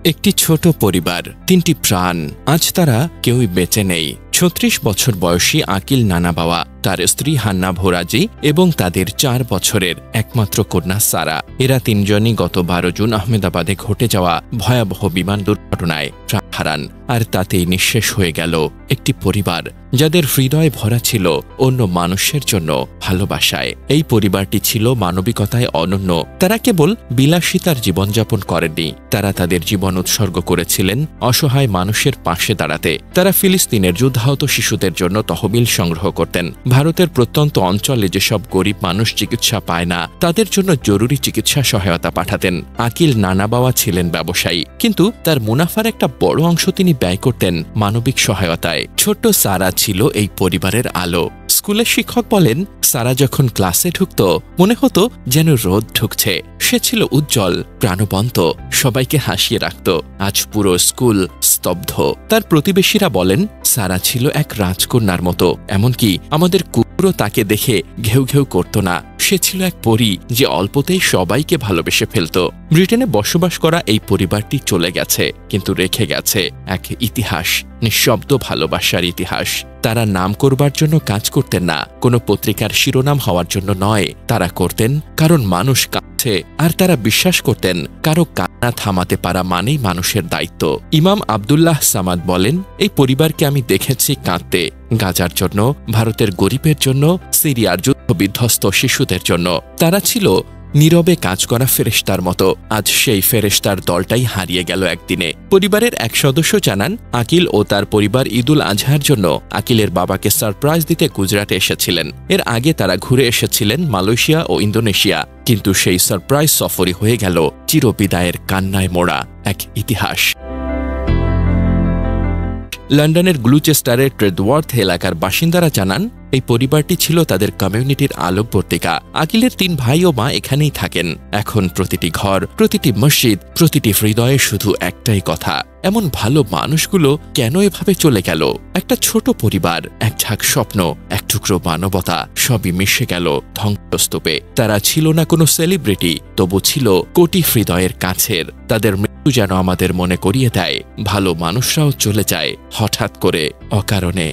একটি ছোট পরিবার, তিনটি প্রাণ, আজ তারা কেউই বেঁচে নেই। ৩৬ বছর বয়সী আকিল নানাবাওয়া, তার স্ত্রী হান্না ভোরাজি এবং তাদের ৪ বছরের একমাত্র কন্যা সারা। এরা তিনজনই গত ১২ জুন আহমেদাবাদে ঘটে যাওয়া ভয়াবহ বিমান দুর্ঘটনায় প্রাণ হারান। আর তাতেই নিঃশেষ হয়ে গেল একটি পরিবার, যাদের হৃদয় ভরা ছিল অন্য মানুষের জন্য ভালোবাসায়। এই পরিবারটি ছিল মানবিকতায় অনন্য। তারা কেবল বিলাসিতার জীবনযাপন করেননি, তারা তাদের জীবন উৎসর্গ করেছিলেন অসহায় মানুষের পাশে দাঁড়াতে। তারা ফিলিস্তিনের যুদ্ধাহত শিশুদের জন্য তহবিল সংগ্রহ করতেন। ভারতের প্রত্যন্ত অঞ্চলে যেসব গরিব মানুষ চিকিৎসা পায় না, তাদের জন্য জরুরি চিকিৎসা সহায়তা পাঠাতেন। আকিল নানাবাওয়া ছিলেন ব্যবসায়ী, কিন্তু তার মুনাফার একটা বড় অংশ তিনি ব্যয় করতেন মানবিক সহায়তায়। ছোট্ট সারা ছিল এই পরিবারের আলো। স্কুলের শিক্ষক বলেন, সারা যখন ক্লাসে ঢুকত মনে হতো যেন রোদ ঢুকছে। সে ছিল উজ্জ্বল, প্রাণবন্ত, সবাইকে হাসিয়ে রাখত। আজ পুরো স্কুল স্তব্ধ। তার প্রতিবেশীরা বলেন, সারা ছিল এক রাজকন্যার মতো, এমনকি আমাদের কুকুরও তাকে দেখে ঘেউ ঘেউ করত না। সে ছিল এক পরী যে অল্পতেই সবাইকে ভালোবেসে ফেলত। ব্রিটেনে বসবাস করা এই পরিবারটি চলে গেছে, কিন্তু রেখে গেছে এক ইতিহাস, নিঃশব্দ ভালোবাসার ইতিহাস। তারা নাম করবার জন্য কাজ করতেন না, কোনো পত্রিকার শিরোনাম হওয়ার জন্য নয়। তারা করতেন কারণ মানুষ কাঁদছে, আর তারা বিশ্বাস করতেন কারো কান্না থামাতে পারা মানেই মানুষের দায়িত্ব। ইমাম আবদুল্লাহ সামাদ বলেন, এই পরিবারকে আমি দেখেছি কাঁদতে, গাজার জন্য, ভারতের গরিবের জন্য, সিরিয়ার যুদ্ধবিধ্বস্ত শিশুদের জন্য। তারা ছিল নীরবে কাজ করা ফেরেশতার মতো। আজ সেই ফেরেশতার দলটাই হারিয়ে গেল একদিনে। পরিবারের এক সদস্য জানান, আকিল ও তার পরিবার ঈদুল আজহার জন্য আকিলের বাবাকে সারপ্রাইজ দিতে গুজরাটে এসেছিলেন। এর আগে তারা ঘুরে এসেছিলেন মালয়েশিয়া ও ইন্দোনেশিয়া, কিন্তু সেই সারপ্রাইজ সফরই হয়ে গেল চিরবিদায়ের কান্নায় মোড়া এক ইতিহাস। লন্ডনের গ্লুচেস্টারের ট্রেডওয়ার্থ এলাকার বাসিন্দারা জানান, এই পরিবারটি ছিল তাদের কমিউনিটির আলোকবর্তিকা। আকিলের ৩ ভাই ও মা এখানেই থাকেন। এখন প্রতিটি ঘর, প্রতিটি মসজিদ, প্রতিটি হৃদয়ে শুধু একটাই কথা, এমন ভালো মানুষগুলো কেন এভাবে চলে গেল? একটা ছোট পরিবার, এক ঝাঁক স্বপ্ন, এক টুকরো মানবতা, সবই মিশে গেল ধ্বংসস্তূপে। তারা ছিল না কোনো সেলিব্রিটি, তবু ছিল কোটি হৃদয়ের কাছের। তাদের মৃত্যু যেন আমাদের মনে করিয়ে দেয়, ভালো মানুষরাও চলে যায় হঠাৎ করে, অকারণে।